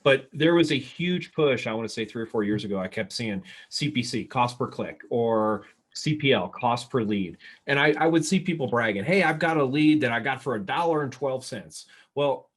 But there was a huge push, I want to say 3 or 4 years ago, I kept seeing CPC, cost per click, or CPL, cost per lead. And I would see people bragging, hey, I've got a lead that I got for $1.12. Well,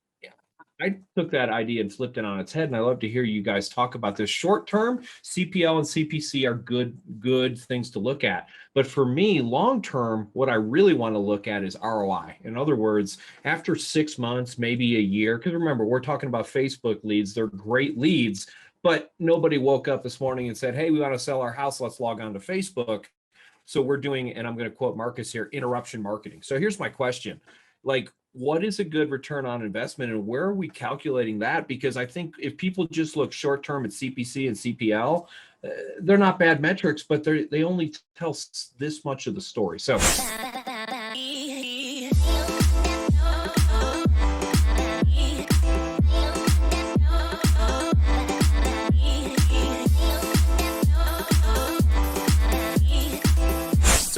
I took that idea and flipped it on its head, and I love to hear you guys talk about this. Short term, CPL and CPC are good things to look at. But for me, long term, what I really want to look at is ROI. In other words, after 6 months, maybe a year, because remember, we're talking about Facebook leads. They're great leads, but nobody woke up this morning and said, hey, we want to sell our house. Let's log on to Facebook. So we're doing, and I'm going to quote Marcus here, interruption marketing. So here's my question. Like, what is a good return on investment, and where are we calculating that? Because I think if people just look short term at CPC and CPL, they're not bad metrics, but they only tell this much of the story. So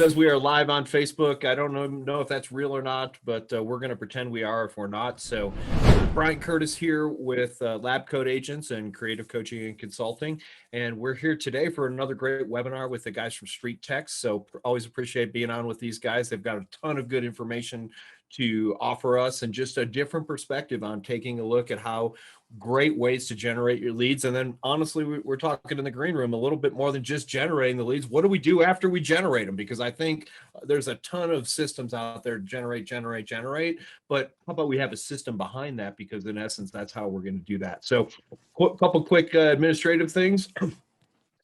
says we are live on Facebook. I don't know if that's real or not, but we're going to pretend we are if we're not. So Brian Curtis here with LabCoatAgents and Creative Coaching and Consulting. And we're here today for another great webinar with the guys from Streettext. So always appreciate being on with these guys. They've got a ton of good information to offer us and just a different perspective on taking a look at how great ways to generate your leads. And then honestly, we're talking in the green room a little bit more than just generating the leads. What do we do after we generate them? Because I think there's a ton of systems out there, generate. But how about we have a system behind that? Because in essence, that's how we're going to do that. So a couple quick administrative things.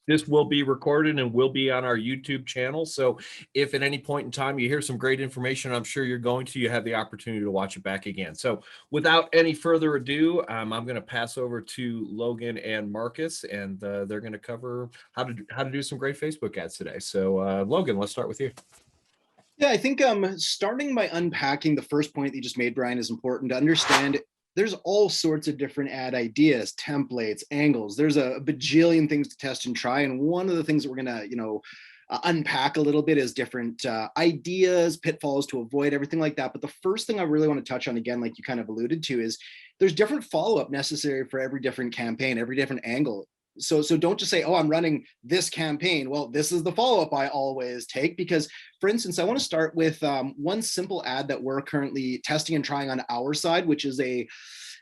This will be recorded and will be on our YouTube channel. So if at any point in time you hear some great information, I'm sure you're going to, you have the opportunity to watch it back again. So without any further ado, I'm going to pass over to Logan and Marcus, and they're going to cover how to do some great Facebook ads today. So Logan, let's start with you. Yeah, I think starting by unpacking the first point that you just made, Brian, is important to understand. There's all sorts of different ad ideas, templates, angles. There's a bajillion things to test and try. And one of the things that we're going to, unpack a little bit is different ideas, pitfalls to avoid, everything like that. But the first thing I really want to touch on, again, like you kind of alluded to, is there's different follow-up necessary for every different campaign, every different angle. So don't just say, oh, I'm running this campaign. Well, this is the follow-up I always take, because, for instance, I want to start with one simple ad that we're currently testing and trying on our side, which is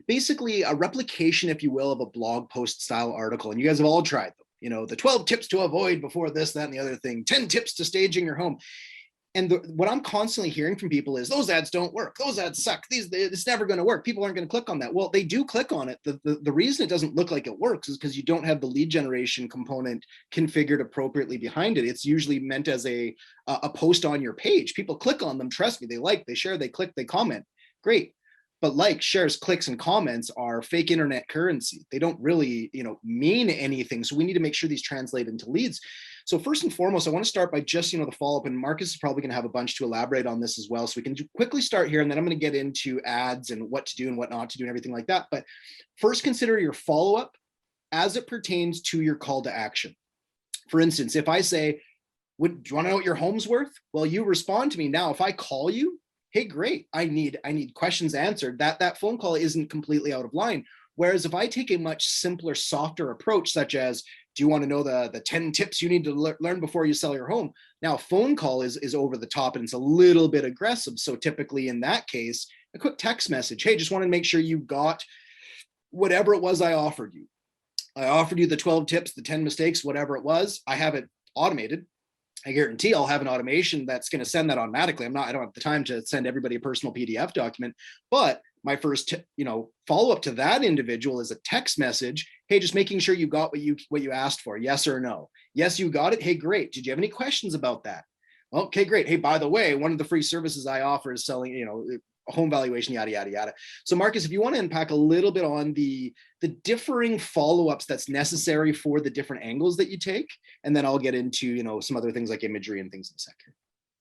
basically a replication, if you will, of a blog post style article. And you guys have all tried them. The 12 tips to avoid before this, that, and the other thing, 10 tips to staging your home. And what I'm constantly hearing from people is those ads don't work. Those ads suck. It's never going to work. People aren't going to click on that. Well, they do click on it. The reason it doesn't look like it works is because you don't have the lead generation component configured appropriately behind it. It's usually meant as a post on your page. People click on them. Trust me, they like, they share, they click, they comment. Great. But likes, shares, clicks, and comments are fake internet currency. They don't really, mean anything. So we need to make sure these translate into leads. So first and foremost, I want to start by just, the follow-up, and Marcus is probably going to have a bunch to elaborate on this as well. So we can quickly start here, and then I'm going to get into ads and what to do and what not to do and everything like that. But first, consider your follow-up as it pertains to your call to action. For instance, if I say, do you want to know what your home's worth? Well, you respond to me now. If I call you, hey, great, I need questions answered. That phone call isn't completely out of line. Whereas if I take a much simpler, softer approach, such as, do you want to know the 10 tips you need to learn before you sell your home? Now, a phone call is over the top and it's a little bit aggressive. So typically in that case, a quick text message, hey, just want to make sure you got whatever it was I offered you. I offered you the 12 tips, the 10 mistakes, whatever it was. I have it automated. I guarantee I'll have an automation that's going to send that automatically. I don't have the time to send everybody a personal PDF document, but my first, follow-up to that individual is a text message. Hey, just making sure you got what you asked for. Yes or no? Yes, you got it. Hey, great. Did you have any questions about that? Okay, great. Hey, by the way, one of the free services I offer is selling, a home valuation, yada, yada, yada. So Marcus, if you want to unpack a little bit on the differing follow-ups that's necessary for the different angles that you take, and then I'll get into, some other things like imagery and things in a second.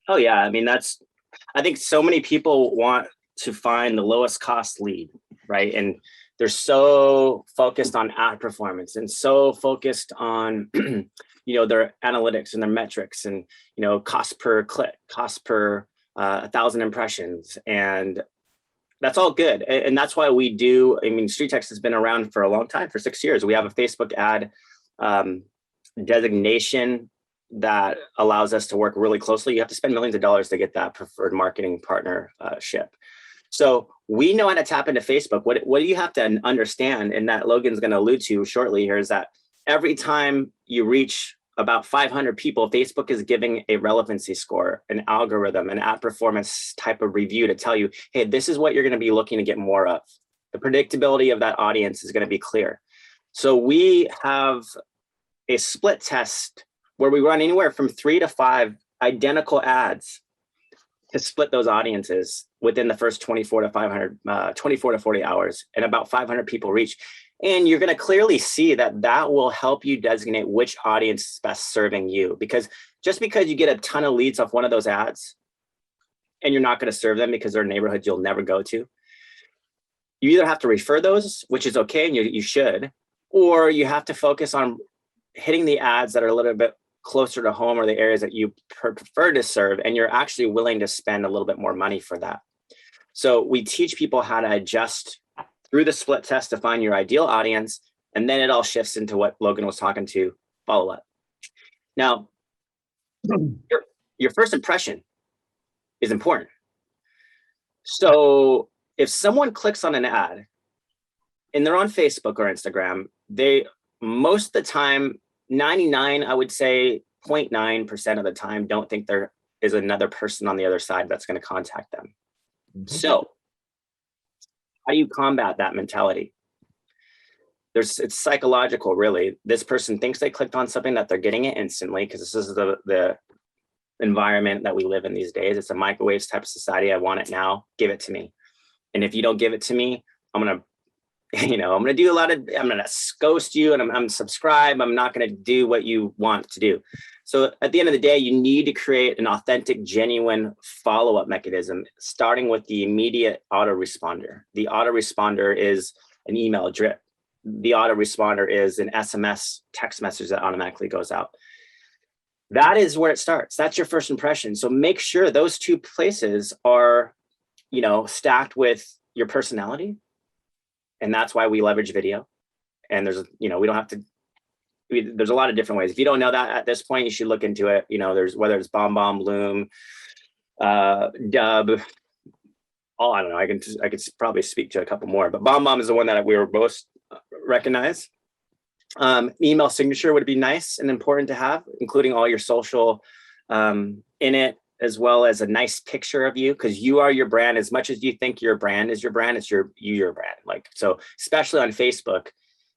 Oh yeah. I mean, I think so many people want to find the lowest cost lead, right? And they're so focused on ad performance and so focused on, their analytics and their metrics and, cost per click, cost per 1,000 impressions. And that's all good. And that's why we do, I mean, Streettext has been around for a long time, for 6 years. We have a Facebook ad designation that allows us to work really closely. You have to spend millions of dollars to get that preferred marketing partnership. So we know how to tap into Facebook. What do you have to understand, and that Logan's going to allude to shortly here, is that every time you reach about 500 people, Facebook is giving a relevancy score, an algorithm, an ad performance type of review to tell you, hey, this is what you're going to be looking to get more of. The predictability of that audience is going to be clear. So we have a split test where we run anywhere from 3 to 5 identical ads to split those audiences within the first 24 to 40 hours, and about 500 people reach. And you're going to clearly see that that will help you designate which audience is best serving you. Because just because you get a ton of leads off one of those ads and you're not going to serve them because they're neighborhoods you'll never go to, you either have to refer those, which is okay, and you should, or you have to focus on hitting the ads that are a little bit closer to home or the areas that you prefer to serve, and you're actually willing to spend a little bit more money for that. So we teach people how to adjust through the split test to find your ideal audience, and then it all shifts into what Logan was talking to, follow up. Now, your first impression is important. So if someone clicks on an ad and they're on Facebook or Instagram, they most of the time, 99, I would say 0.9% of the time, don't think there is another person on the other side that's going to contact them. So how do you combat that mentality? It's psychological, really. This person thinks they clicked on something, that they're getting it instantly, because this is the environment that we live in these days. It's a microwave type of society. I want it now, give it to me. And if you don't give it to me, I'm going to do a lot of, I'm going to ghost you, and I'm subscribe. I'm not going to do what you want to do. So at the end of the day, you need to create an authentic, genuine follow-up mechanism, starting with the immediate autoresponder. The autoresponder is an email drip. The autoresponder is an SMS text message that automatically goes out. That is where it starts. That's your first impression. So make sure those two places are, stacked with your personality. And that's why we leverage video. And there's a lot of different ways. If you don't know that at this point, you should look into it. There's, whether it's BombBomb, Loom, Dub, I don't know. I could probably speak to a couple more, but BombBomb is the one that we were most recognize. Email signature would be nice and important to have, including all your social in it, as well as a nice picture of you, because you are your brand. As much as you think your brand is your brand, it's your brand. Like, so especially on Facebook,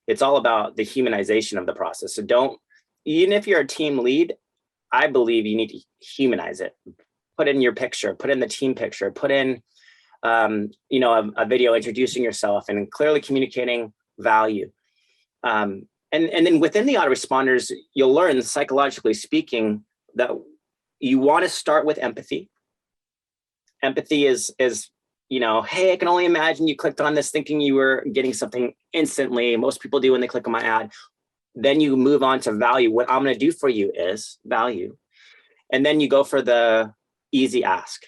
it's all about the humanization of the process. So even if you're a team lead, I believe you need to humanize it. Put in your picture, put in the team picture, put in a video introducing yourself and clearly communicating value. And then within the autoresponders, you'll learn, psychologically speaking, that you want to start with empathy. Empathy is, hey, I can only imagine you clicked on this thinking you were getting something instantly. Most people do when they click on my ad. Then you move on to value. What I'm going to do for you is value. And then you go for the easy ask.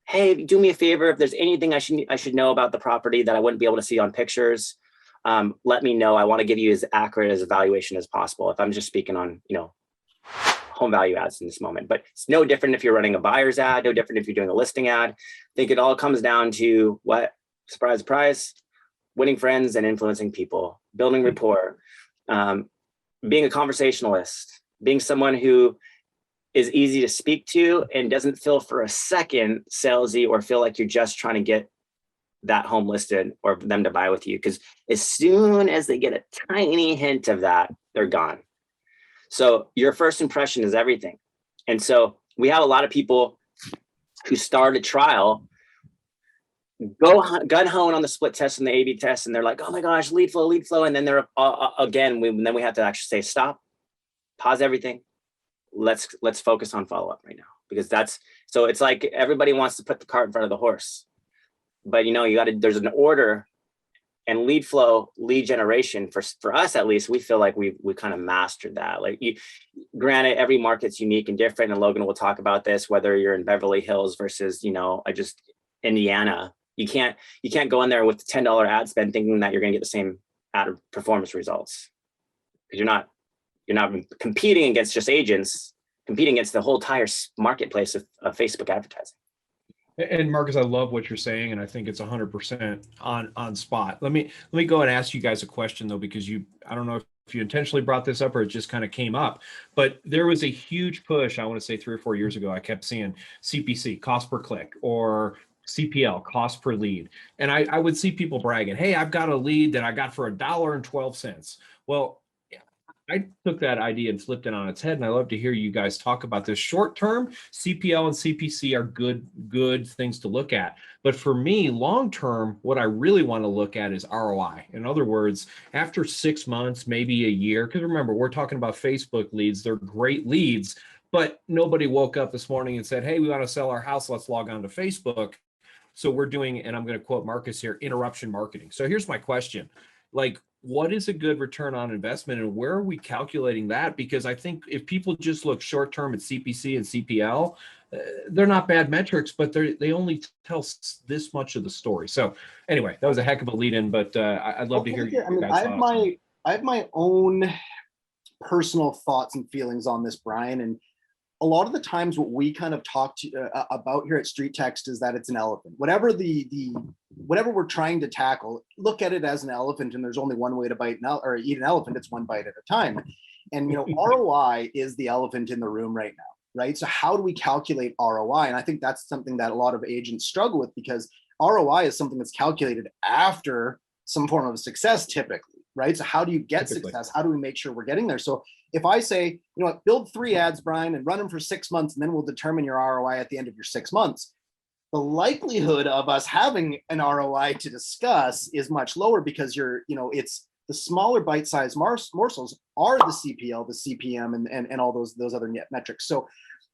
Hey, do me a favor. If there's anything I should know about the property that I wouldn't be able to see on pictures, let me know. I want to give you as accurate as evaluation as possible. If I'm just speaking on, home value ads in this moment, but it's no different if you're running a buyer's ad, no different if you're doing a listing ad. I think it all comes down to what? Surprise, surprise, winning friends and influencing people, building rapport, being a conversationalist, being someone who is easy to speak to and doesn't feel for a second salesy or feel like you're just trying to get that home listed or them to buy with you. Because as soon as they get a tiny hint of that, they're gone. So your first impression is everything. And so we have a lot of people who start a trial, go gun hone on the split test and the A/B test, and they're like, oh my gosh, lead flow. And then they're then we have to actually say, stop, pause everything. Let's focus on follow-up right now, because so it's like everybody wants to put the cart in front of the horse, but there's an order. And lead flow, lead generation, for us at least, we feel like we kind of mastered that. Granted, every market's unique and different, and Logan will talk about this, whether you're in Beverly Hills versus, Indiana, You can't go in there with $10 ad spend thinking that you're going to get the same ad performance results, because you're not competing against just agents, competing against the whole entire marketplace of Facebook advertising. And Marcus, I love what you're saying, and I think it's 100% on spot. Let me go and ask you guys a question though, because I don't know if you intentionally brought this up or it just kind of came up, but there was a huge push, I want to say 3 or 4 years ago. I kept seeing CPC, cost per click, or CPL, cost per lead. And I would see people bragging, hey, I've got a lead that I got for $1.12. Well, I took that idea and flipped it on its head, and I love to hear you guys talk about this. Short term, CPL and CPC are good things to look at. But for me, long term, what I really want to look at is ROI. In other words, after 6 months, maybe a year, because remember, we're talking about Facebook leads. They're great leads, but nobody woke up this morning and said, hey, we want to sell our house. Let's log on to Facebook. So we're doing, and I'm going to quote Marcus here, interruption marketing. So here's my question. Like, what is a good return on investment, and where are we calculating that? Because I think if people just look short-term at CPC and CPL, they're not bad metrics, but they only tell this much of the story. So anyway, that was a heck of a lead-in, but I'd love to hear you guys' thoughts. I have my own personal thoughts and feelings on this, Brian, and a lot of the times what we kind of talk about here at Streettext is that it's an elephant. Whatever we're trying to tackle, look at it as an elephant, and there's only one way to eat an elephant. It's one bite at a time. And ROI is the elephant in the room right now, right? So how do we calculate ROI? And I think that's something that a lot of agents struggle with, because ROI is something that's calculated after some form of success typically, right? So how do you get success? How do we make sure we're getting there? So if I say, build 3 ads, Brian, and run them for 6 months, and then we'll determine your ROI at the end of your 6 months, the likelihood of us having an ROI to discuss is much lower, because it's the smaller bite-sized morsels are the CPL, the CPM, and all those other metrics. So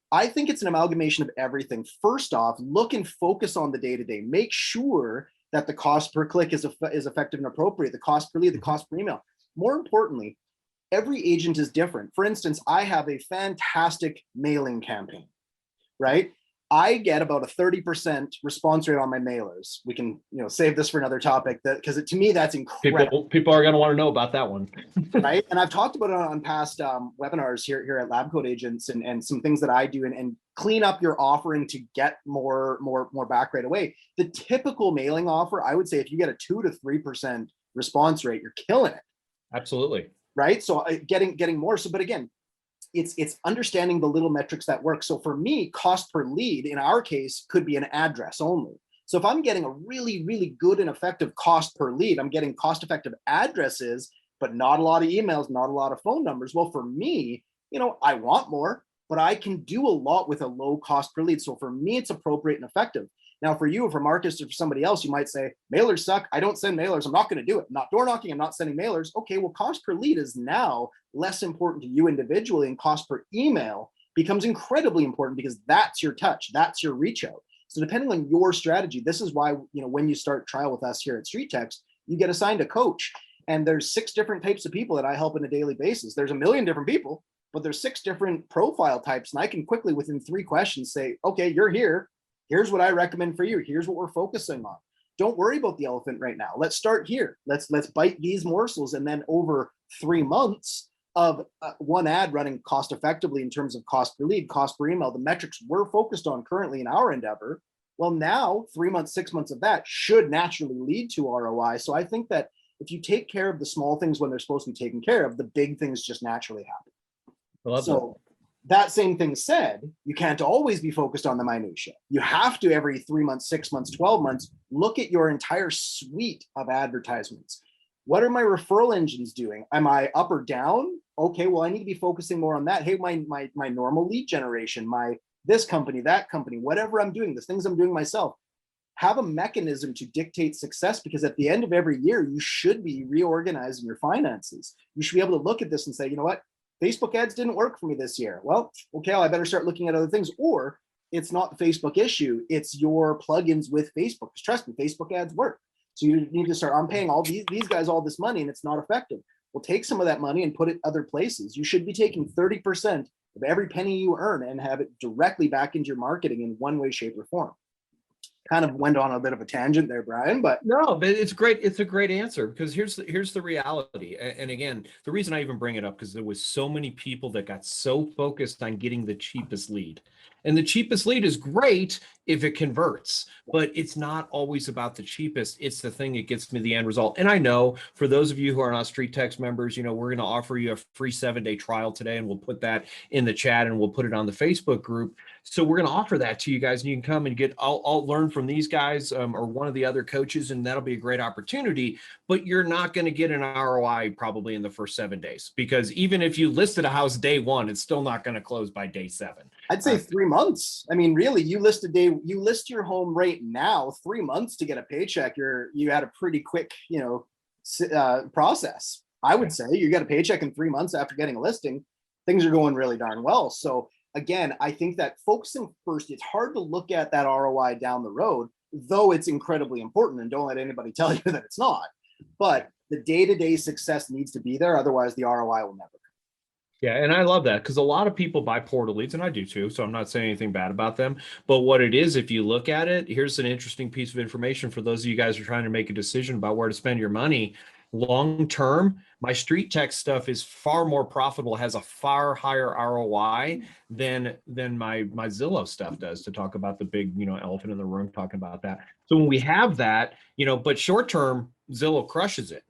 I think it's an amalgamation of everything. First off, look and focus on the day-to-day. Make sure that the cost per click is effective and appropriate, the cost per lead, the cost per email. More importantly, every agent is different. For instance, I have a fantastic mailing campaign, right? I get about a 30% response rate on my mailers. We can, save this for another topic, because to me, that's incredible. People are going to want to know about that one. Right. And I've talked about it on past webinars here at LabCoatAgents, and some things that I do and clean up your offering to get more back right away. The typical mailing offer, I would say if you get a 2 to 3% response rate, you're killing it. Absolutely. Right. So getting more. So, but again, it's understanding the little metrics that work. So for me, cost per lead in our case could be an address only. So if I'm getting a really, really good and effective cost per lead, I'm getting cost effective addresses, but not a lot of emails, not a lot of phone numbers. Well, for me, I want more, but I can do a lot with a low cost per lead. So for me, it's appropriate and effective. Now, for you, or for Marcus, or for somebody else, you might say, mailers suck. I don't send mailers. I'm not going to do it. I'm not door knocking. I'm not sending mailers. Okay, well, cost per lead is now less important to you individually, and cost per email becomes incredibly important, because that's your touch. That's your reach out. So depending on your strategy, this is why, when you start trial with us here at Streettext, you get assigned a coach. And there's 6 different types of people that I help on a daily basis. There's a million different people, but there's 6 different profile types. And I can quickly, within 3 questions, say, okay, you're here. Here's what I recommend for you. Here's what we're focusing on. Don't worry about the elephant right now. Let's start here. Let's bite these morsels. And then over 3 months of one ad running cost effectively in terms of cost per lead, cost per email, the metrics we're focused on currently in our endeavor, well, now 3 months, 6 months of that should naturally lead to ROI. So I think that if you take care of the small things when they're supposed to be taken care of, the big things just naturally happen. So that same thing said, you can't always be focused on the minutia. You have to, every 3 months, 6 months, 12 months, look at your entire suite of advertisements. What are my referral engines doing? Am I up or down? Okay, well, I need to be focusing more on that. Hey, my normal lead generation, my this company, that company, whatever I'm doing, the things I'm doing myself, have a mechanism to dictate success, because at the end of every year, you should be reorganizing your finances. You should be able to look at this and say, you know what? Facebook ads didn't work for me this year. Well, okay, I better start looking at other things. Or it's not the Facebook issue, it's your plugins with Facebook. Because trust me, Facebook ads work. So you need to start, I'm paying all these guys all this money and it's not effective. Well, take some of that money and put it other places. You should be taking 30% of every penny you earn and have it directly back into your marketing in one way, shape, or form. kind of went on a bit of a tangent there, Brian, but no, but it's great. It's a great answer because here's the reality. And again, the reason I even bring it up because there was so many people that got so focused on getting the cheapest lead. And the cheapest lead is great if it converts, but it's not always about the cheapest. It's the thing that gets me the end result. And I know for those of you who are not Streettext members, we're going to offer you a free 7-day trial today, and we'll put that in the chat and we'll put it on the Facebook group. So we're going to offer that to you guys, and you can come and I'll learn from these guys or one of the other coaches, and that'll be a great opportunity. But you're not going to get an ROI probably in the first 7 days, because even if you listed a house day 1, it's still not going to close by day 7. I'd say 3 months. I mean, really, you list your home right now, 3 months to get a paycheck. You had a pretty quick, process. I would say you get a paycheck in 3 months after getting a listing. Things are going really darn well. So again, I think that focusing first, it's hard to look at that ROI down the road, though it's incredibly important, and don't let anybody tell you that it's not. But the day-to-day success needs to be there. Otherwise, the ROI will never come. Yeah, and I love that because a lot of people buy portal leads, and I do too, so I'm not saying anything bad about them. But what it is, if you look at it, here's an interesting piece of information for those of you guys who are trying to make a decision about where to spend your money. Long term, my Streettext stuff is far more profitable, has a far higher ROI than my Zillow stuff does, to talk about the big, elephant in the room, talking about that. So when we have that, but short term, Zillow crushes it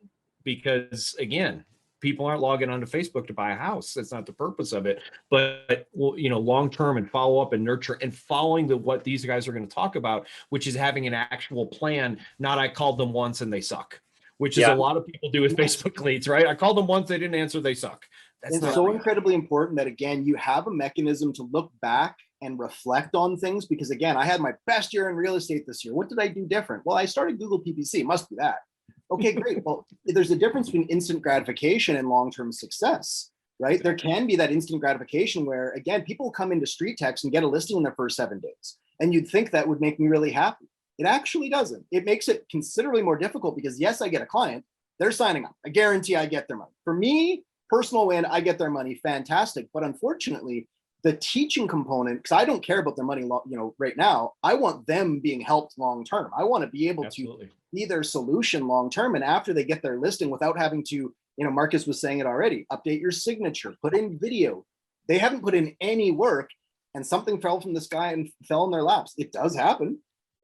because, again, people aren't logging onto Facebook to buy a house. That's not the purpose of it. But long term and follow up and nurture and following what these guys are going to talk about, which is having an actual plan. Not I called them once and they suck, which is a lot of people do with Facebook leads, right? I called them once, they didn't answer, they suck. It's so incredibly important that, again, you have a mechanism to look back and reflect on things, because again, I had my best year in real estate this year. What did I do different? Well, I started Google PPC. Must be that. Okay, great. Well, there's a difference between instant gratification and long-term success, right? There can be that instant gratification where, again, people come into Streettext and get a listing in their first 7 days. And you'd think that would make me really happy. It actually doesn't. It makes it considerably more difficult because, yes, I get a client. They're signing up. I guarantee I get their money. For me, personal win, I get their money. Fantastic. But unfortunately, the teaching component, because I don't care about their money, right now, I want them being helped long-term. I want to be able to be their solution long-term. And after they get their listing, without having to, Marcus was saying it already, update your signature, put in video. They haven't put in any work, and something fell from the sky and fell in their laps. It does happen.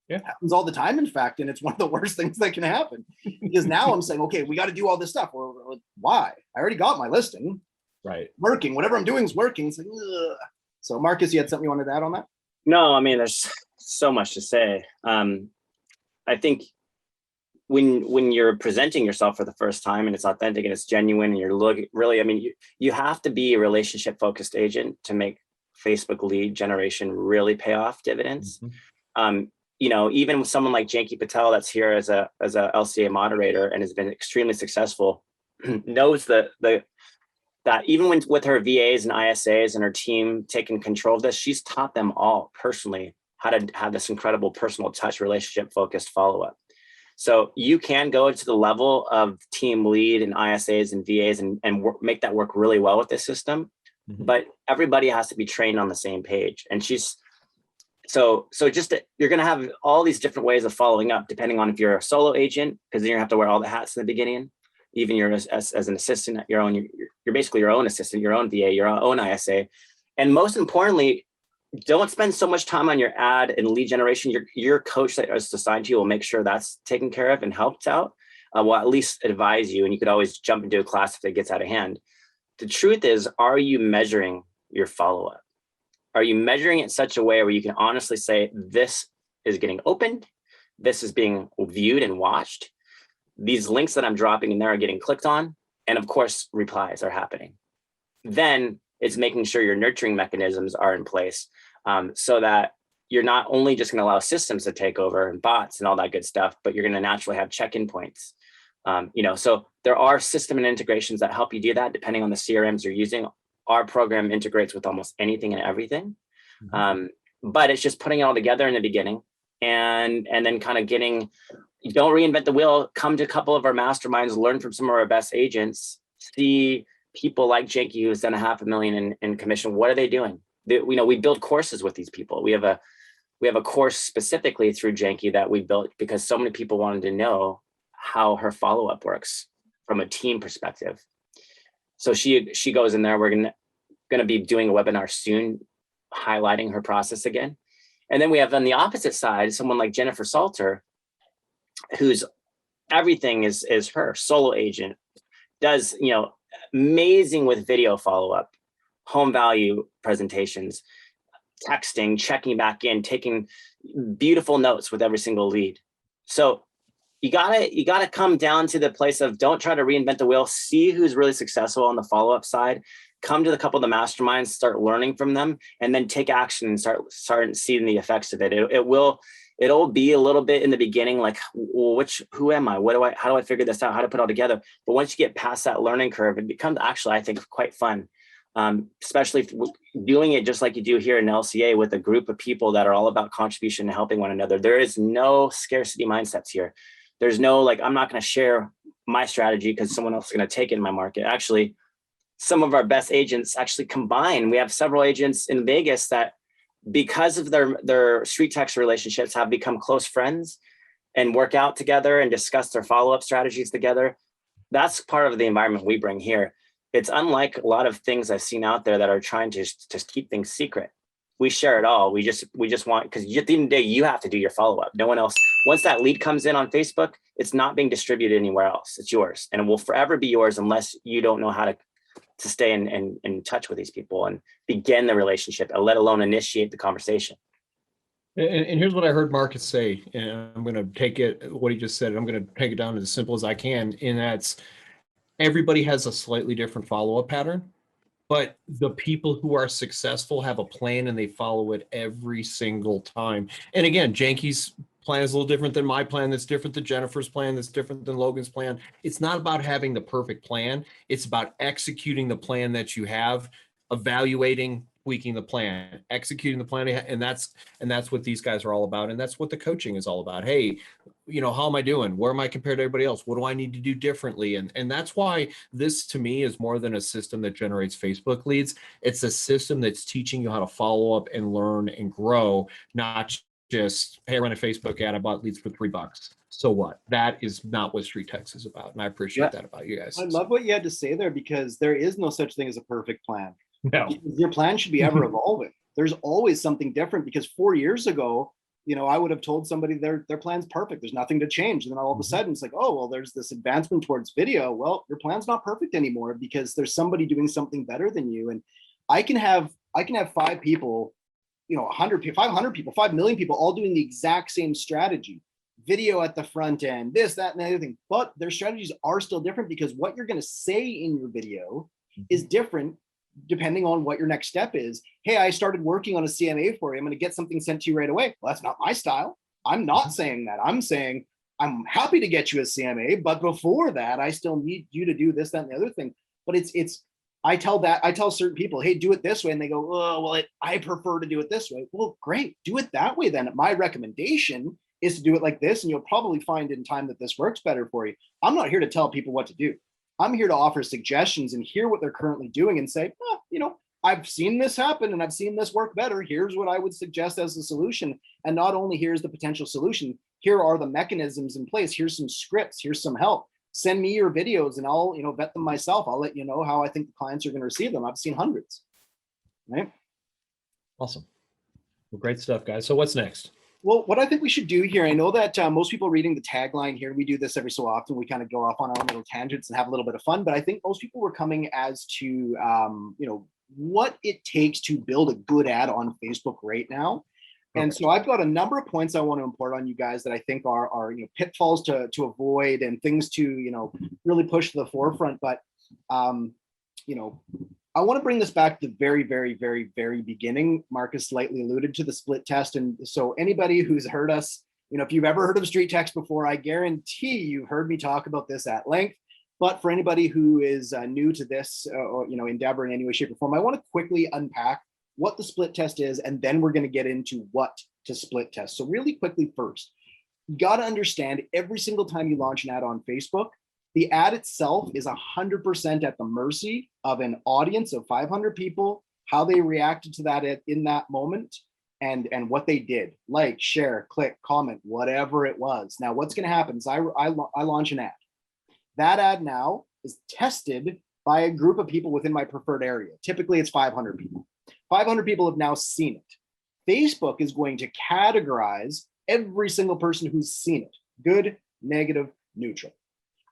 Yeah. It happens all the time, in fact, and it's one of the worst things that can happen. Because now I'm saying, okay, we got to do all this stuff. Well, why? I already got my listing. Right. Working. Whatever I'm doing is working. It's like, ugh. So Marcus, you had something you wanted to add on that? No, I mean, there's so much to say. I think when you're presenting yourself for the first time and it's authentic and it's genuine and you're really, I mean, you have to be a relationship focused agent to make Facebook lead generation really pay off dividends. Mm-hmm. Even with someone like Janki Patel that's here as a LCA moderator and has been extremely successful, knows that even with her VAs and ISAs and her team taking control of this, she's taught them all personally how to have this incredible personal touch, relationship focused follow-up. So you can go to the level of team lead and ISAs and VAs and make that work really well with this system. Mm-hmm. But everybody has to be trained on the same page. And so you're going to have all these different ways of following up, depending on if you're a solo agent, because then you have to wear all the hats in the beginning. Even you're as an assistant at your own, you're basically your own assistant, your own VA, your own ISA. And most importantly, don't spend so much time on your ad and lead generation. Your coach that is assigned to you will make sure that's taken care of and helped out. Will at least advise you, and you could always jump into a class if it gets out of hand. The truth is, are you measuring your follow-up? Are you measuring it in such a way where you can honestly say, this is getting opened, this is being viewed and watched, these links that I'm dropping in there are getting clicked on, and of course, replies are happening. Then it's making sure your nurturing mechanisms are in place so that you're not only just going to allow systems to take over and bots and all that good stuff, but you're going to naturally have check-in points. So there are system and integrations that help you do that depending on the CRMs you're using. Our program integrates with almost anything and everything. Mm-hmm. But it's just putting it all together in the beginning and then kind of don't reinvent the wheel. Come to a couple of our masterminds, learn from some of our best agents, see people like Janky who's done $500,000 in commission. What are they doing? We build courses with these people. We have We have a course specifically through Janky that we built because so many people wanted to know how her follow-up works from a team perspective. So she goes in there. We're gonna be doing a webinar soon, highlighting her process again. And then we have on the opposite side, someone like Jennifer Salter, who's everything is her solo agent, does, you know, amazing with video follow-up, home value presentations, texting, checking back in, taking beautiful notes with every single lead. So you gotta come down to the place of don't try to reinvent the wheel. See who's really successful on the follow-up side. Come to a couple of the masterminds, start learning from them, and then take action and start seeing the effects of it. It'll be a little bit in the beginning, like, well, who am I? How do I figure this out? How to put it all together? But once you get past that learning curve, it becomes actually, I think, quite fun. Especially if doing it just like you do here in LCA with a group of people that are all about contribution and helping one another. There is no scarcity mindsets here. There's no, like, I'm not going to share my strategy because someone else is going to take it in my market. Actually, some of our best agents actually combine. We have several agents in Vegas that, because of their Streettext relationships, have become close friends and work out together and discuss their follow-up strategies together. That's part of the environment we bring here. It's unlike a lot of things I've seen out there that are trying to just keep things secret. We share it all. We just want, because at the end of the day, you have to do your follow-up. No one else. Once that lead comes in on Facebook, it's not being distributed anywhere else. It's yours, and it will forever be yours unless you don't know how to stay in touch with these people and begin the relationship, and let alone initiate the conversation. And here's what I heard Marcus say, and I'm going to take it, what he just said, I'm going to take it down as simple as I can, and that's everybody has a slightly different follow-up pattern, but the people who are successful have a plan and they follow it every single time. And again, Janky's plan is a little different than my plan. That's different than Jennifer's plan. That's different than Logan's plan. It's not about having the perfect plan. It's about executing the plan that you have, evaluating, tweaking the plan, executing the plan. And that's what these guys are all about. And that's what the coaching is all about. Hey, you know, how am I doing? Where am I compared to everybody else? What do I need to do differently? And that's why this, to me, is more than a system that generates Facebook leads. It's a system that's teaching you how to follow up and learn and grow, not just, hey, I run a Facebook ad, I bought leads for $3. So what? That is not what Streettext is about. And I appreciate that about you guys. I love what you had to say there, because there is no such thing as a perfect plan. No. Your plan should be ever evolving. There's always something different, because 4 years ago, you know, I would have told somebody their plan's perfect. There's nothing to change. And then all of a sudden it's like, oh, well, there's this advancement towards video. Well, your plan's not perfect anymore because there's somebody doing something better than you. And I can have 5 people, you know, 100 people, 500 people, 5 million people all doing the exact same strategy, video at the front end, this, that, and the other thing. But their strategies are still different, because what you're going to say in your video is different depending on what your next step is. Hey, I started working on a CMA for you. I'm going to get something sent to you right away. Well, that's not my style. I'm not saying that. I'm saying I'm happy to get you a CMA, but before that, I still need you to do this, that, and the other thing. But I tell certain people, hey, do it this way. And they go, oh, well, I prefer to do it this way. Well, great. Do it that way then. My recommendation is to do it like this, and you'll probably find in time that this works better for you. I'm not here to tell people what to do. I'm here to offer suggestions and hear what they're currently doing and say, oh, you know, I've seen this happen and I've seen this work better. Here's what I would suggest as a solution. And not only here's the potential solution, here are the mechanisms in place. Here's some scripts, here's some help. Send me your videos and I'll, you know, vet them myself. I'll let you know how I think the clients are going to receive them. I've seen hundreds. Right. Awesome. Well, great stuff, guys. So what's next? Well, what I think we should do here, I know that most people reading the tagline here, we do this every so often. We kind of go off on our own little tangents and have a little bit of fun, but I think most people were coming as to, you know, what it takes to build a good ad on Facebook right now. And so I've got a number of points I want to impart on you guys that I think are you know, pitfalls to avoid and things to, you know, really push to the forefront. But, you know, I want to bring this back to the very, very, very, very beginning. Marcus slightly alluded to the split test. And so anybody who's heard us, you know, if you've ever heard of Streettext before, I guarantee you've heard me talk about this at length. But for anybody who is new to this, or, you know, endeavor in any way, shape, or form, I want to quickly unpack what the split test is, and then we're going to get into what to split test. So really quickly first, you got to understand every single time you launch an ad on Facebook, the ad itself is 100% at the mercy of an audience of 500 people, how they reacted to that in that moment, and what they did, like, share, click, comment, whatever it was. Now, what's going to happen is I launch an ad. That ad now is tested by a group of people within my preferred area. Typically, it's 500 people. 500 people have now seen it. Facebook is going to categorize every single person who's seen it: good, negative, neutral.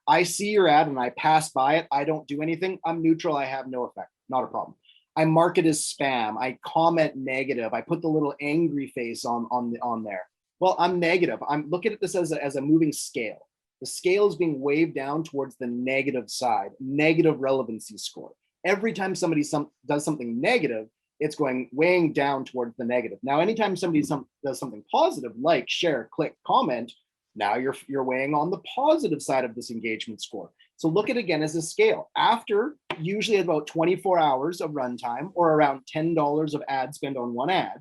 I see your ad and I pass by it. I don't do anything. I'm neutral. I have no effect. Not a problem. I mark it as spam. I comment negative. I put the little angry face on there. Well, I'm negative. I'm looking at this as a moving scale. The scale is being waved down towards the negative side, negative relevancy score. Every time somebody does something negative, it's weighing down towards the negative. Now, anytime somebody does something positive, like share, click, comment, now you're weighing on the positive side of this engagement score. So look at it again as a scale. After usually about 24 hours of runtime, or around $10 of ad spend on one ad,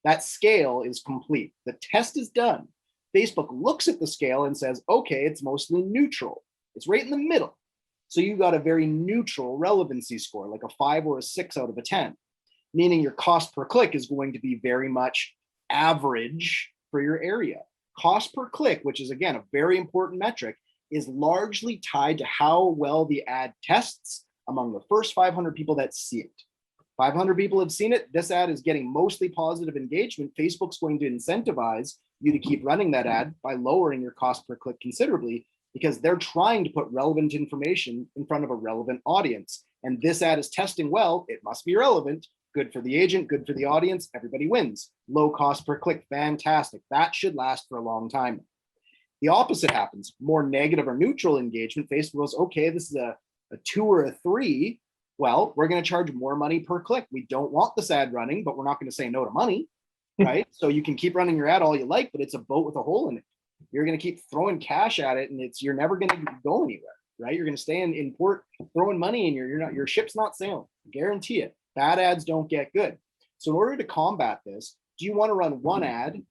that scale is complete. The test is done. Facebook looks at the scale and says, okay, it's mostly neutral. It's right in the middle. So you got a very neutral relevancy score, like a 5 or a 6 out of a 10, meaning your cost per click is going to be very much average for your area. Cost per click, which is again a very important metric, is largely tied to how well the ad tests among the first 500 people that see it. 500 people have seen it. This ad is getting mostly positive engagement. Facebook's going to incentivize you to keep running that ad by lowering your cost per click considerably, because they're trying to put relevant information in front of a relevant audience. And this ad is testing well. It must be relevant. Good for the agent, good for the audience. Everybody wins. Low cost per click. Fantastic. That should last for a long time. The opposite happens. More negative or neutral engagement. Facebook goes, okay, this is a 2 or a 3. Well, we're going to charge more money per click. We don't want this ad running, but we're not going to say no to money, right? So you can keep running your ad all you like, but it's a boat with a hole in it. You're going to keep throwing cash at it, and you're never going to go anywhere, right? You're going to stay in port throwing money, and your ship's not sailing. Guarantee it. Bad ads don't get good. So in order to combat this, do you want to run one ad,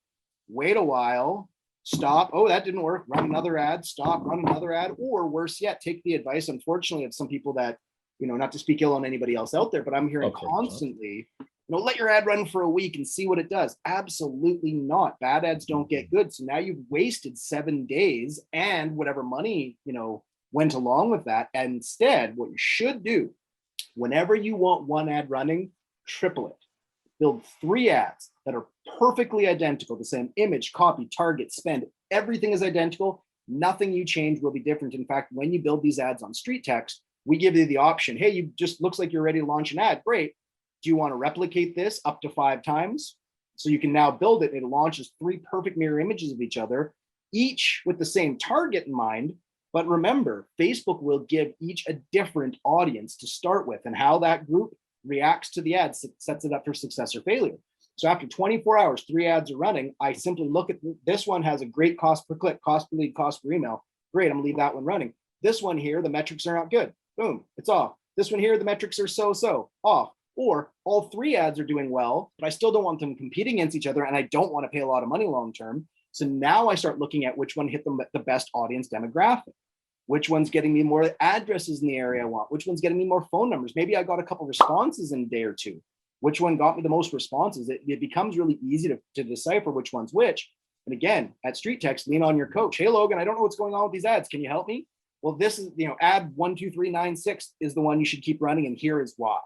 wait a while, stop? Oh, that didn't work. Run another ad, stop, run another ad, or worse yet, take the advice, unfortunately, of some people that, not to speak ill on anybody else out there, but I'm hearing constantly, let your ad run for a week and see what it does. Absolutely not. Bad ads don't get good. So now you've wasted 7 days and whatever money, went along with that. And instead, what you should do, whenever you want one ad running, triple it. Build 3 ads that are perfectly identical, the same image, copy, target, spend. Everything is identical. Nothing you change will be different. In fact, when you build these ads on Streettext, we give you the option, hey, you just looks like you're ready to launch an ad. Great. Do you want to replicate this up to 5 times? So you can now build it. It launches 3 perfect mirror images of each other, each with the same target in mind. But remember, Facebook will give each a different audience to start with, and how that group reacts to the ads sets it up for success or failure. So after 24 hours, 3 ads are running. I simply look at this one has a great cost per click, cost per lead, cost per email. Great, I'm gonna leave that one running. This one here, the metrics are not good. Boom, it's off. This one here, the metrics are so-so, off. Or all 3 ads are doing well, but I still don't want them competing against each other, and I don't want to pay a lot of money long-term. So now I start looking at which one hit the best audience demographic. Which one's getting me more addresses in the area I want? Which one's getting me more phone numbers? Maybe I got a couple responses in a day or 2. Which one got me the most responses? It becomes really easy to decipher which one's which. And again, at Streettext, lean on your coach. Hey, Logan, I don't know what's going on with these ads. Can you help me? Well, this is, ad 1, 2, 3, 9, 6 is the one you should keep running, and here is why.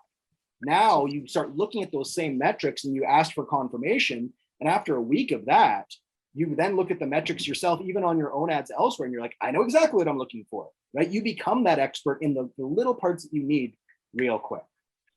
Now you start looking at those same metrics and you ask for confirmation. And after a week of that, you then look at the metrics yourself, even on your own ads elsewhere, and you're like, I know exactly what I'm looking for, right? You become that expert in the little parts that you need real quick.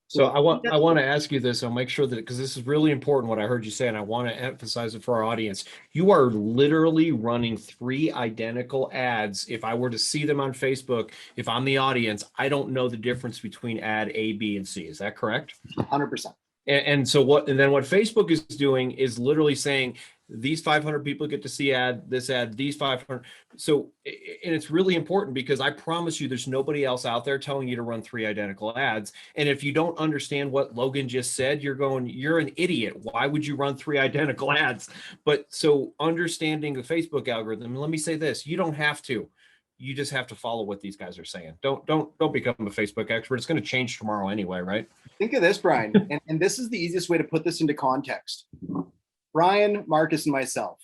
So I want to ask you this. I'll make sure that, because this is really important, what I heard you say, and I want to emphasize it for our audience. You are literally running 3 identical ads. If I were to see them on Facebook, if I'm the audience, I don't know the difference between ad A, B, and C. Is that correct? 100%. And then what Facebook is doing is literally saying, these 500 people get to see this ad, these 500. So, and it's really important, because I promise you, there's nobody else out there telling you to run 3 identical ads. And if you don't understand what Logan just said, you're an idiot. Why would you run 3 identical ads? But so understanding the Facebook algorithm, let me say this, you don't have to. You just have to follow what these guys are saying. Don't become a Facebook expert. It's going to change tomorrow anyway, right? Think of this, Brian, and this is the easiest way to put this into context. Brian, Marcus, and myself,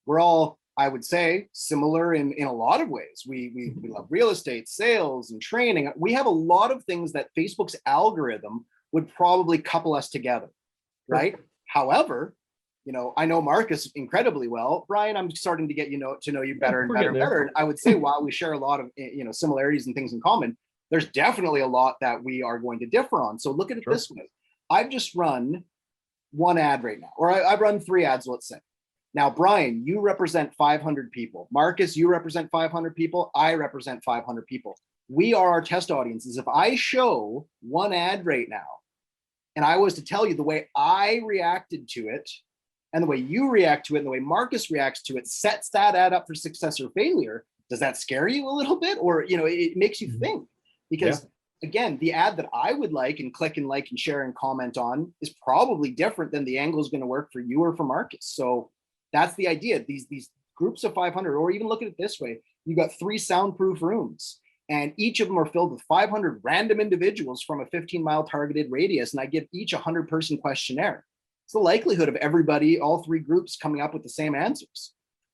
we're all, I would say, similar in a lot of ways. We love real estate, sales, and training. We have a lot of things that Facebook's algorithm would probably couple us together, right? However, I know Marcus incredibly well. Brian, I'm starting to get to know you better and better and better. And I would say while we share a lot of similarities and things in common, there's definitely a lot that we are going to differ on. So look at it this way. I've just run one ad right now, or I've run 3 ads, let's say. Now, Brian, you represent 500 people. Marcus, you represent 500 people. I represent 500 people. We are our test audiences. If I show one ad right now, and I was to tell you the way I reacted to it, and the way you react to it, and the way Marcus reacts to it, sets that ad up for success or failure. Does that scare you a little bit? Or, it makes you think, because again, the ad that I would like and click and like and share and comment on is probably different than the angle is going to work for you or for Marcus. So that's the idea. These groups of 500, or even look at it this way, you got 3 soundproof rooms, and each of them are filled with 500 random individuals from a 15-mile targeted radius. And I give each a 100-person questionnaire. It's the likelihood of everybody, all 3 groups, coming up with the same answers.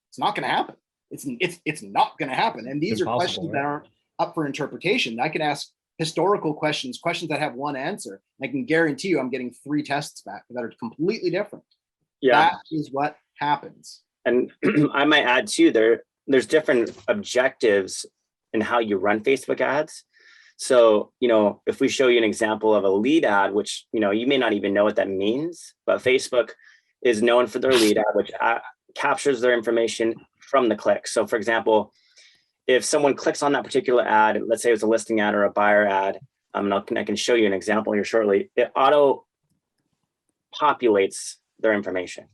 It's not going to happen. It's not going to happen. And these are questions that aren't up for interpretation. I can ask historical questions that have one answer. I can guarantee you I'm getting 3 tests back that are completely different. That is what happens. And I might add too, there's different objectives in how you run Facebook ads. So, if we show you an example of a lead ad, which, you may not even know what that means, but Facebook is known for their lead ad, which captures their information from the click. So for example, if someone clicks on that particular ad, let's say it was a listing ad or a buyer ad, I can show you an example here shortly. It auto populates their information.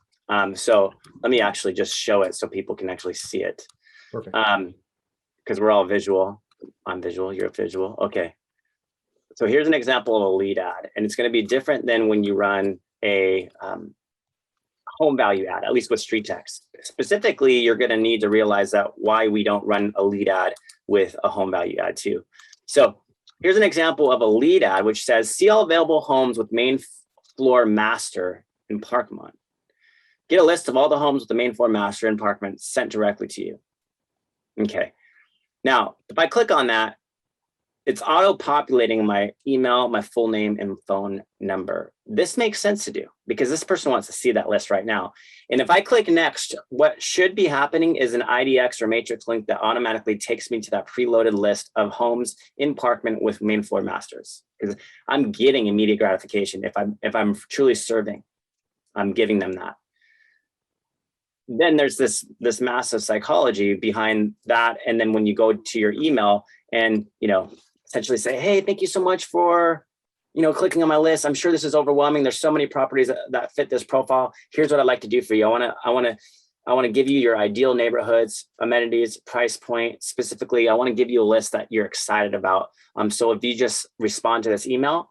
So let me actually just show it so people can actually see it. Perfect. Because we're all visual. I'm visual, you're visual. Okay. So here's an example of a lead ad, and it's going to be different than when you run a home value ad, at least with Streettext. Specifically, you're going to need to realize that why we don't run a lead ad with a home value ad too. So here's an example of a lead ad, which says, see all available homes with main floor master in Parkmont. Get a list of all the homes with the main floor master in Parkmont sent directly to you. Okay. Now, if I click on that, it's auto-populating my email, my full name, and phone number. This makes sense to do because this person wants to see that list right now. And if I click next, what should be happening is an IDX or matrix link that automatically takes me to that preloaded list of homes in Parkmont with main floor masters. Because I'm getting immediate gratification if I'm truly serving, I'm giving them that. Then there's this massive psychology behind that. And then when you go to your email and, essentially say, hey, thank you so much for, clicking on my list. I'm sure this is overwhelming. There's so many properties that fit this profile. Here's what I'd like to do for you. I want to give you your ideal neighborhoods, amenities, price point. Specifically, I want to give you a list that you're excited about. So if you just respond to this email,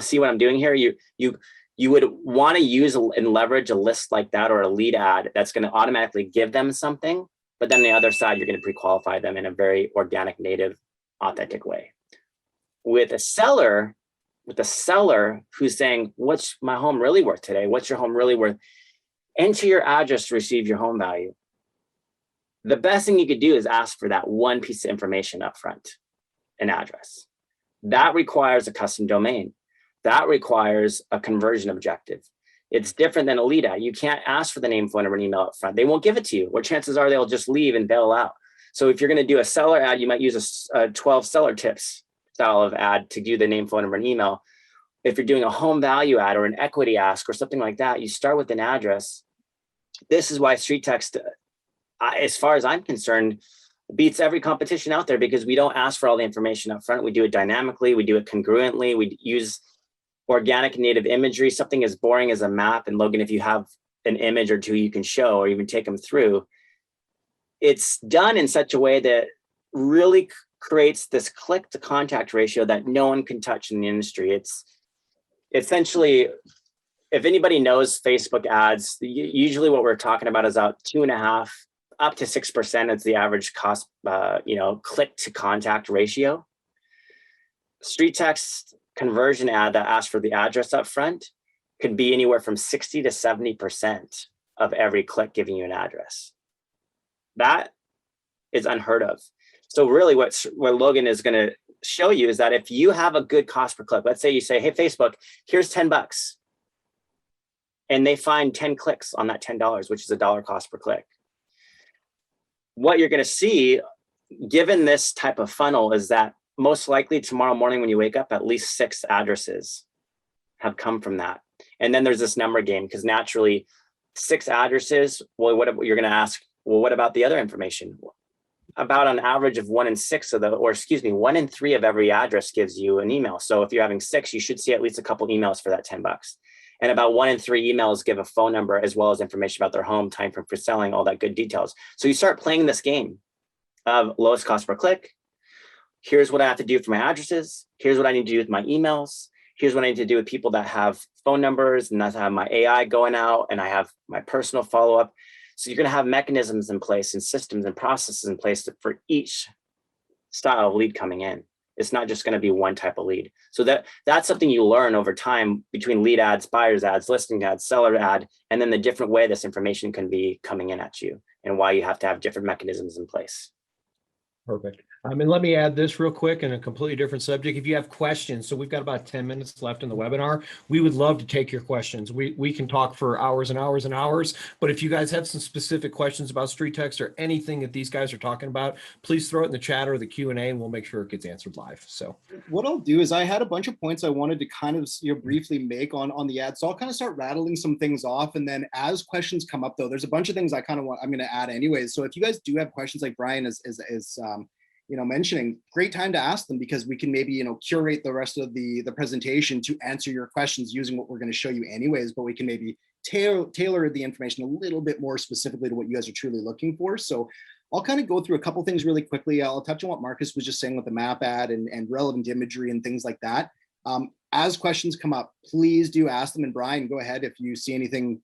see what I'm doing here? You would want to use and leverage a list like that or a lead ad that's going to automatically give them something. But then on the other side, you're going to pre-qualify them in a very organic, native, authentic way. With a seller who's saying, what's my home really worth today? What's your home really worth? Enter your address to receive your home value. The best thing you could do is ask for that one piece of information up front, an address. That requires a custom domain. That requires a conversion objective. It's different than a lead ad. You can't ask for the name, phone number, and email up front. They won't give it to you, or chances are they'll just leave and bail out. So if you're going to do a seller ad, you might use a 12 seller tips style of ad to do the name, phone number, and email. If you're doing a home value ad or an equity ask or something like that, you start with an address. This is why Streettext, as far as I'm concerned, beats every competition out there, because we don't ask for all the information up front. We do it dynamically. We do it congruently. We use organic native imagery, something as boring as a map. And Logan, if you have an image or two you can show or even take them through, it's done in such a way that really creates this click to contact ratio that no one can touch in the industry. It's essentially, if anybody knows Facebook ads, usually what we're talking about is about 2.5 up to 6% is the average cost, click to contact ratio. Streettext conversion ad that asks for the address up front could be anywhere from 60 to 70%. of every click giving you an address. That is unheard of. So really what Logan is going to show you is that if you have a good cost per click, let's say you say, hey, Facebook, here's $10. And they find 10 clicks on that $10, which is $1 cost per click. What you're going to see, given this type of funnel, is that most likely tomorrow morning when you wake up, at least 6 addresses have come from that. And then there's this number game, because naturally 6 addresses, well, what you're going to ask, well, what about the other information? About an average of 1 in 6 of the, or excuse me, 1 in 3 of every address gives you an email. So if you're having 6, you should see at least a couple emails for that $10. And about 1 in 3 emails give a phone number as well as information about their home, time frame for selling, all that good details. So you start playing this game of lowest cost per click. Here's what I have to do for my addresses. Here's what I need to do with my emails. Here's what I need to do with people that have phone numbers, and that's how I have my AI going out, and I have my personal follow-up. So you're going to have mechanisms in place and systems and processes in place for each style of lead coming in. It's not just going to be one type of lead. So that's something you learn over time between lead ads, buyer's ads, listing ads, seller ad, and then the different way this information can be coming in at you and why you have to have different mechanisms in place. Perfect. And let me add this real quick in a completely different subject. If you have questions, so we've got about 10 minutes left in the webinar. We would love to take your questions. We can talk for hours and hours and hours, but if you guys have some specific questions about Streettext or anything that these guys are talking about, please throw it in the chat or the Q&A and we'll make sure it gets answered live. So what I'll do is I had a bunch of points I wanted to kind of briefly make on the ad. So I'll kind of start rattling some things off. And then as questions come up though, there's a bunch of things I kind of want, I'm going to add anyways. So if you guys do have questions like Brian is mentioning, great time to ask them, because we can maybe, curate the rest of the presentation to answer your questions using what we're going to show you anyways, but we can maybe tailor the information a little bit more specifically to what you guys are truly looking for. So I'll kind of go through a couple things really quickly. I'll touch on what Marcus was just saying with the map ad and relevant imagery and things like that. As questions come up, please do ask them. And Brian, go ahead. If you see anything,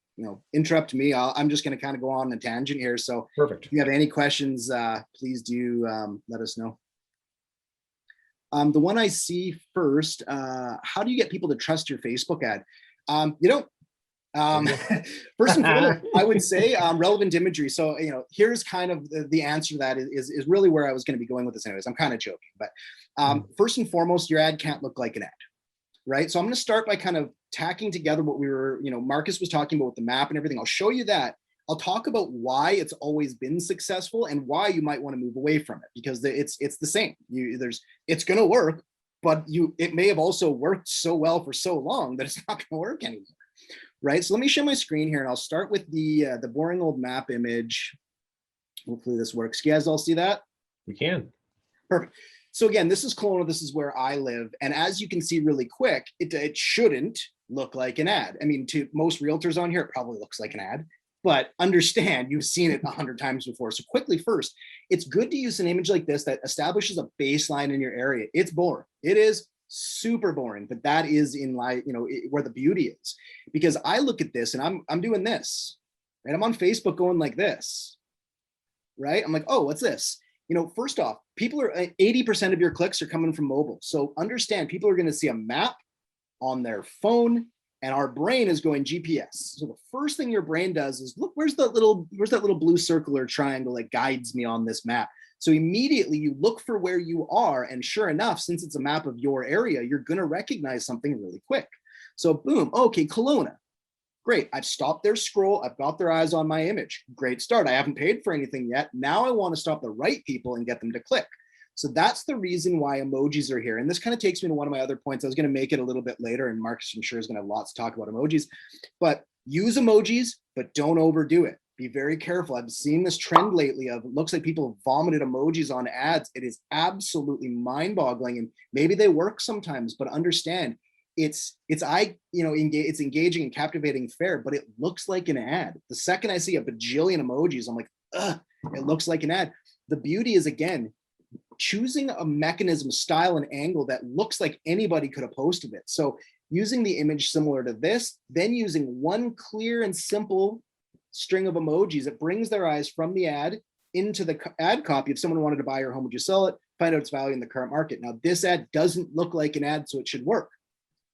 interrupt me. I'm just going to kind of go on a tangent here. So perfect. If you have any questions, please do let us know. The one I see first, how do you get people to trust your Facebook ad? First and foremost, I would say relevant imagery. So, here's kind of the answer to that is really where I was going to be going with this anyways. I'm kind of joking, but first and foremost, your ad can't look like an ad, right? So I'm going to start by kind of tacking together what we were, Marcus was talking about with the map and everything. I'll show you that. I'll talk about why it's always been successful and why you might want to move away from it, because it's the same. It's going to work, but it may have also worked so well for so long that it's not going to work anymore. Right. So let me share my screen here and I'll start with the boring old map image. Hopefully this works. You guys all see that? we can. Perfect. So again, this is Kelowna. This is where I live. And as you can see really quick, it shouldn't look like an ad. I mean, to most realtors on here, it probably looks like an ad, but understand you've seen it 100 times before. So quickly first, it's good to use an image like this that establishes a baseline in your area. It's boring. It is super boring, but that is in where the beauty is, because I look at this and I'm doing this, right? I'm on Facebook going like this, right? I'm like, oh, what's this? First off, people are 80% of your clicks are coming from mobile. So understand, people are going to see a map on their phone and our brain is going GPS. So the first thing your brain does is look, where's that little blue circle or triangle that guides me on this map? So immediately you look for where you are, and sure enough, since it's a map of your area, you're going to recognize something really quick. So boom, okay, Kelowna. Great, I've stopped their scroll. I've got their eyes on my image. Great start. I haven't paid for anything yet. Now I want to stop the right people and get them to click. So that's the reason why emojis are here. And this kind of takes me to one of my other points. I was going to make it a little bit later, and Marcus, I'm sure, is going to have lots to talk about emojis. But use emojis, but don't overdo it. Be very careful. I've seen this trend lately of, it looks like people have vomited emojis on ads. It is absolutely mind-boggling, and maybe they work sometimes, but understand it's engaging and captivating, fair, but it looks like an ad. The second I see a bajillion emojis, I'm like, ugh, it looks like an ad. The beauty is, again, choosing a mechanism, style, and angle that looks like anybody could have posted it. So using the image similar to this, then using one clear and simple string of emojis that brings their eyes from the ad into the ad copy. If someone wanted to buy your home, would you sell it? Find out its value in the current market. Now, this ad doesn't look like an ad, so it should work.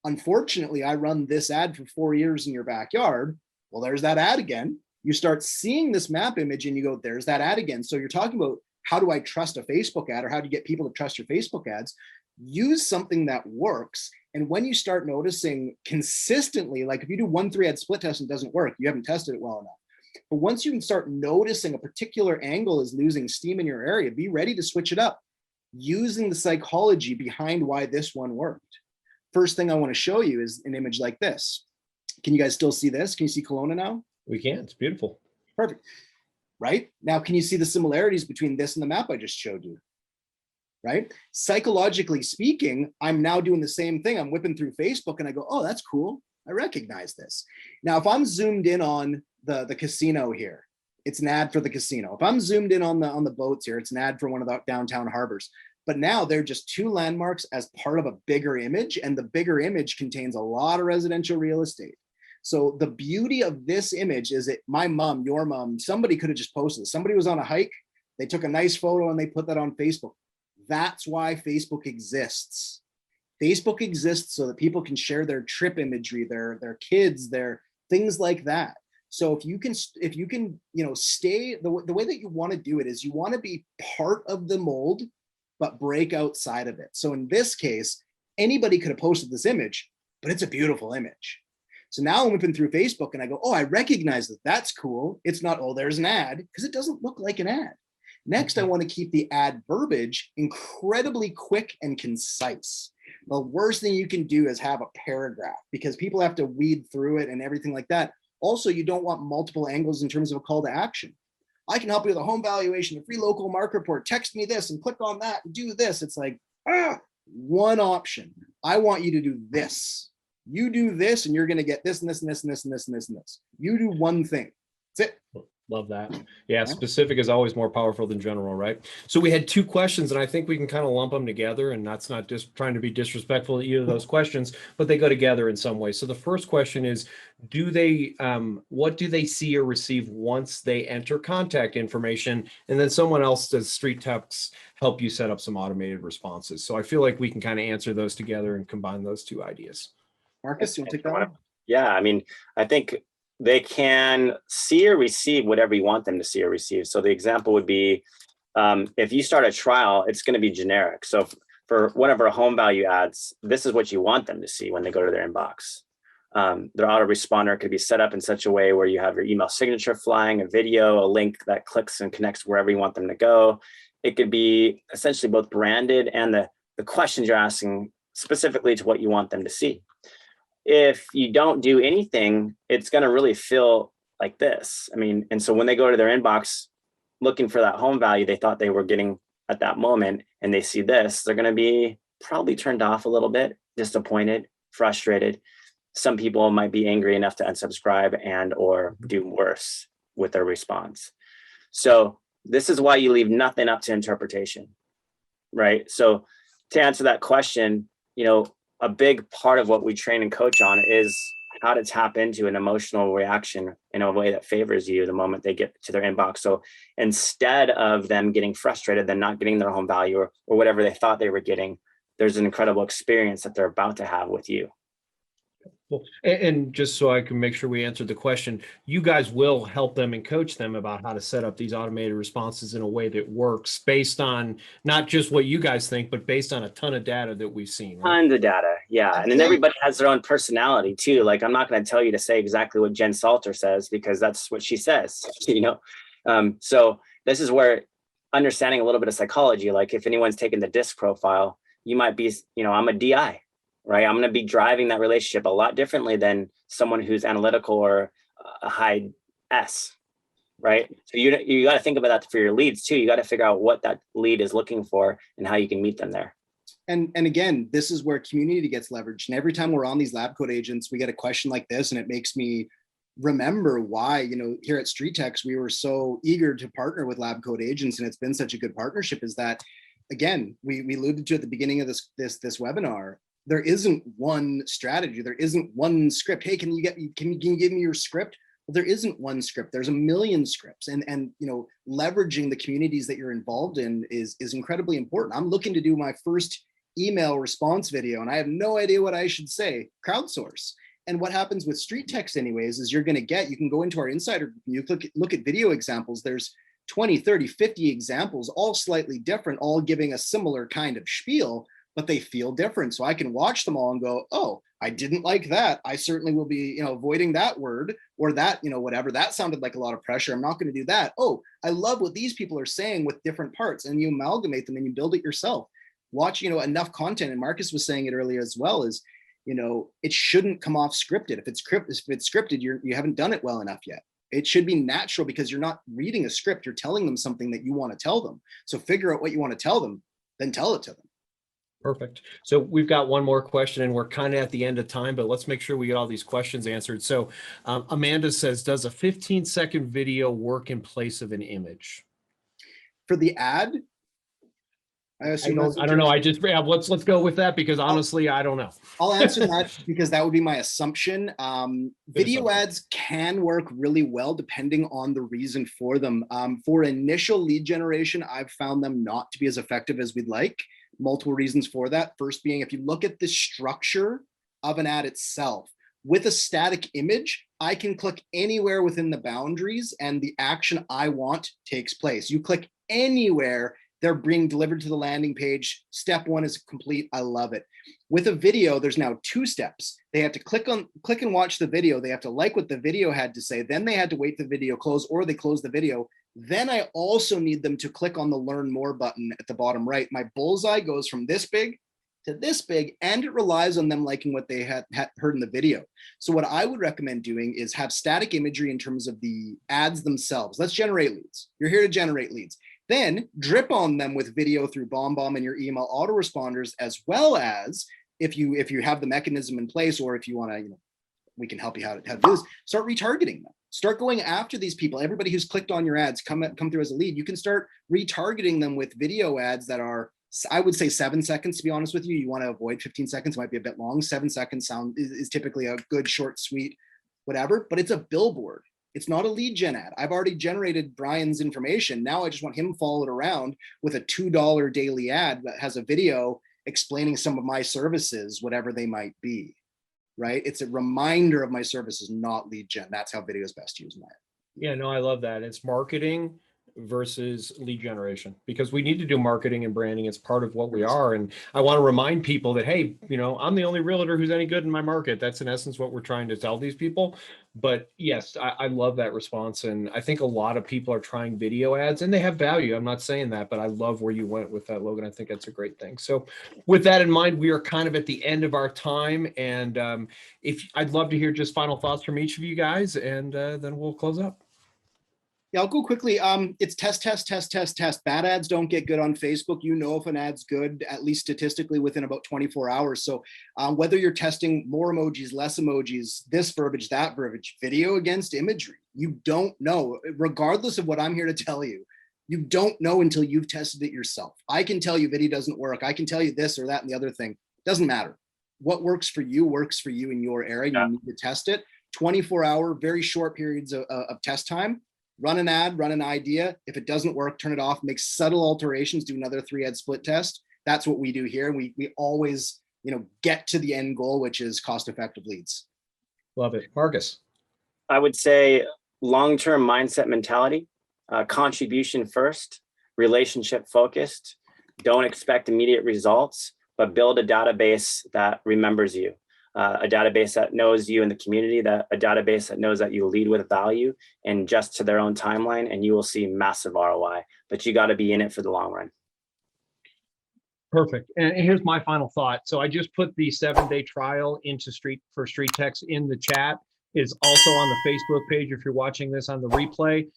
Unfortunately, I run this ad for 4 years in your backyard. Well, there's that ad again. You start seeing this map image and you go, there's that ad again. So you're talking about, how do I trust a Facebook ad, or how do you get people to trust your Facebook ads? Use something that works. And when you start noticing consistently, like if you do 1-3 ad split test and it doesn't work, you haven't tested it well enough. But once you can start noticing a particular angle is losing steam in your area, be ready to switch it up using the psychology behind why this one worked. First thing I want to show you is an image like this. Can you guys still see this? Can you see Kelowna now? We can. It's beautiful. Perfect. Right? Now, can you see the similarities between this and the map I just showed you? Right? Psychologically speaking, I'm now doing the same thing. I'm whipping through Facebook and I go, oh, that's cool. I recognize this. Now, if I'm zoomed in on the casino here, it's an ad for the casino. If I'm zoomed in on the boats here, it's an ad for one of the downtown harbors. But now they're just two landmarks as part of a bigger image, and the bigger image contains a lot of residential real estate. So the beauty of this image is that my mom, your mom, somebody could have just posted this. Somebody was on a hike, they took a nice photo and they put that on Facebook. That's why Facebook exists. Facebook exists so that people can share their trip imagery, their kids, their things like that. So if you can, stay the way that you want to do it is you want to be part of the mold, but break outside of it. So in this case, anybody could have posted this image, but it's a beautiful image. So now I'm whipping through Facebook and I go, oh, I recognize that. That's cool. It's not, oh, there's an ad, because it doesn't look like an ad. Next, I want to keep the ad verbiage incredibly quick and concise. The worst thing you can do is have a paragraph, because people have to weed through it and everything like that. Also, you don't want multiple angles in terms of a call to action. I can help you with a home valuation, a free local market report, text me this and click on that and do this. It's like, one option. I want you to do this. You do this and you're going to get this and this and this and this and this and this and this. You do one thing. That's it. Love that. Yeah, specific is always more powerful than general, right? So we had two questions, and I think we can kind of lump them together, and that's not just trying to be disrespectful to either of those questions, but they go together in some way. So the first question is, what do they see or receive once they enter contact information? And then someone else does Streettext help you set up some automated responses. So I feel like we can kind of answer those together and combine those two ideas. Marcus, you want to take that one? Yeah, I mean, I think they can see or receive whatever you want them to see or receive. So the example would be, if you start a trial, it's going to be generic. So for one of our home value ads, this is what you want them to see when they go to their inbox. Their autoresponder could be set up in such a way where you have your email signature flying, a video, a link that clicks and connects wherever you want them to go. It could be essentially both branded and the questions you're asking specifically to what you want them to see. If you don't do anything, it's going to really feel like this. I mean, and so when they go to their inbox looking for that home value they thought they were getting at that moment, and they see this, they're going to be probably turned off a little bit, disappointed, frustrated. Some people might be angry enough to unsubscribe and or do worse with their response. So this is why you leave nothing up to interpretation, right? So to answer that question, a big part of what we train and coach on is how to tap into an emotional reaction in a way that favors you the moment they get to their inbox. So instead of them getting frustrated, then not getting their home value or whatever they thought they were getting, there's an incredible experience that they're about to have with you. Well, and just so I can make sure we answered the question, you guys will help them and coach them about how to set up these automated responses in a way that works based on not just what you guys think, but based on a ton of data that we've seen. Right? Tons of data. Yeah. And then everybody has their own personality too. Like, I'm not going to tell you to say exactly what Jen Salter says, because that's what she says, So this is where understanding a little bit of psychology, like if anyone's taken the DISC profile, you might be, I'm a DI. Right. I'm going to be driving that relationship a lot differently than someone who's analytical or a high S. Right. So you got to think about that for your leads too. You got to figure out what that lead is looking for and how you can meet them there. And again, this is where community gets leveraged. And every time we're on these LabCoatAgents, we get a question like this, and it makes me remember why, here at Streettext, we were so eager to partner with LabCoatAgents, and it's been such a good partnership. Is that, again, we alluded to at the beginning of this webinar. There isn't one strategy. There isn't one script. Hey, can you give me your script? Well, there isn't one script. There's a million scripts, and leveraging the communities that you're involved in is incredibly important. I'm looking to do my first email response video, and I have no idea what I should say. Crowdsource. And what happens with Streettext anyways, is you can go into our insider group and you look at video examples. There's 20, 30, 50 examples, all slightly different, all giving a similar kind of spiel, but they feel different. So I can watch them all and go, oh, I didn't like that. I certainly will be, avoiding that word or that, whatever. That sounded like a lot of pressure. I'm not going to do that. Oh, I love what these people are saying with different parts, and you amalgamate them and you build it yourself. Watch, enough content. And Marcus was saying it earlier as well, is, it shouldn't come off scripted. If it's scripted, you haven't done it well enough yet. It should be natural, because you're not reading a script. You're telling them something that you want to tell them. So figure out what you want to tell them, then tell it to them. Perfect. So we've got one more question, and we're kind of at the end of time, but let's make sure we get all these questions answered. So Amanda says, does a 15-second video work in place of an image? For the ad? I don't know. Let's go with that, because honestly, I don't know. I'll answer that because that would be my assumption. Video ads can work really well depending on the reason for them. For initial lead generation, I've found them not to be as effective as we'd like. Multiple reasons for that. First being, if you look at the structure of an ad itself, with a static image, I can click anywhere within the boundaries and the action I want takes place. You click anywhere, they're being delivered to the landing page. Step one is complete. I love it. With a video, there's now 2 steps. They have to click and watch the video. They have to like what the video had to say. Then they had to wait the video close, or they close the video. Then I also need them to click on the learn more button at the bottom right. My bullseye goes from this big to this big, and it relies on them liking what they had heard in the video. So what I would recommend doing is have static imagery in terms of the ads themselves. Let's generate leads. You're here to generate leads. Then drip on them with video through BombBomb and your email autoresponders, as well as if you have the mechanism in place, or if you want to, we can help you how to do this. Start retargeting them. Start going after these people. Everybody who's clicked on your ads come through as a lead. You can start retargeting them with video ads that are, I would say, 7 seconds, to be honest with you. You want to avoid 15 seconds. It might be a bit long. 7 seconds is typically a good, short, sweet, whatever, but it's a billboard. It's not a lead gen ad. I've already generated Brian's information. Now I just want him followed around with a $2 daily ad that has a video explaining some of my services, whatever they might be, right? It's a reminder of my services, not lead gen. That's how video is best used, Matt. Yeah, no, I love that. It's marketing versus lead generation, because we need to do marketing and branding. It's part of what we are. And I want to remind people that, hey, I'm the only realtor who's any good in my market. That's in essence what we're trying to tell these people. But yes, I love that response. And I think a lot of people are trying video ads, and they have value. I'm not saying that, but I love where you went with that, Logan. I think that's a great thing. So with that in mind, we are kind of at the end of our time. And I'd love to hear just final thoughts from each of you guys, and then we'll close up. Yeah, I'll go quickly. It's test. Bad ads don't get good on Facebook. If an ad's good, at least statistically, within about 24 hours. So whether you're testing more emojis, less emojis, this verbiage, that verbiage, video against imagery, you don't know. Regardless of what I'm here to tell you, you don't know until you've tested it yourself. I can tell you video doesn't work. I can tell you this or that and the other thing. Doesn't matter. What works for you in your area. You need to test it. 24-hour, very short periods of test time. Run an ad, run an idea. If it doesn't work, turn it off, make subtle alterations, do another 3-ad split test. That's what we do here. And we always, get to the end goal, which is cost-effective leads. Love it. Marcus. I would say long-term mindset mentality, contribution first, relationship focused. Don't expect immediate results, but build a database that remembers you. A database that knows you in the community, a database that knows that you lead with value and just to their own timeline, and you will see massive ROI. But you got to be in it for the long run. Perfect. And here's my final thought. So I just put the 7-day trial into Streettext in the chat. It's also on the Facebook page if you're watching this on the replay.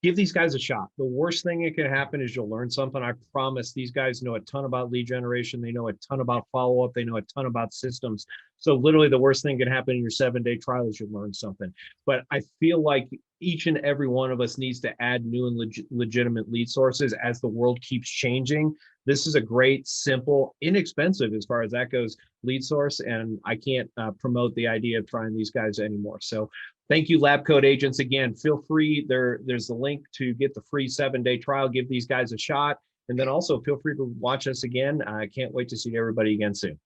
Give these guys a shot. The worst thing that can happen is you'll learn something. I promise these guys know a ton about lead generation. They know a ton about follow-up. They know a ton about systems. So literally the worst thing can happen in your 7-day trial is you learn something. But I feel like each and every one of us needs to add new and legitimate lead sources as the world keeps changing. This is a great, simple, inexpensive, as far as that goes, lead source. And I can't promote the idea of trying these guys anymore. So thank you, LabCoatAgents. Again, feel free. There's the link to get the free 7-day trial. Give these guys a shot. And then also feel free to watch us again. I can't wait to see everybody again soon.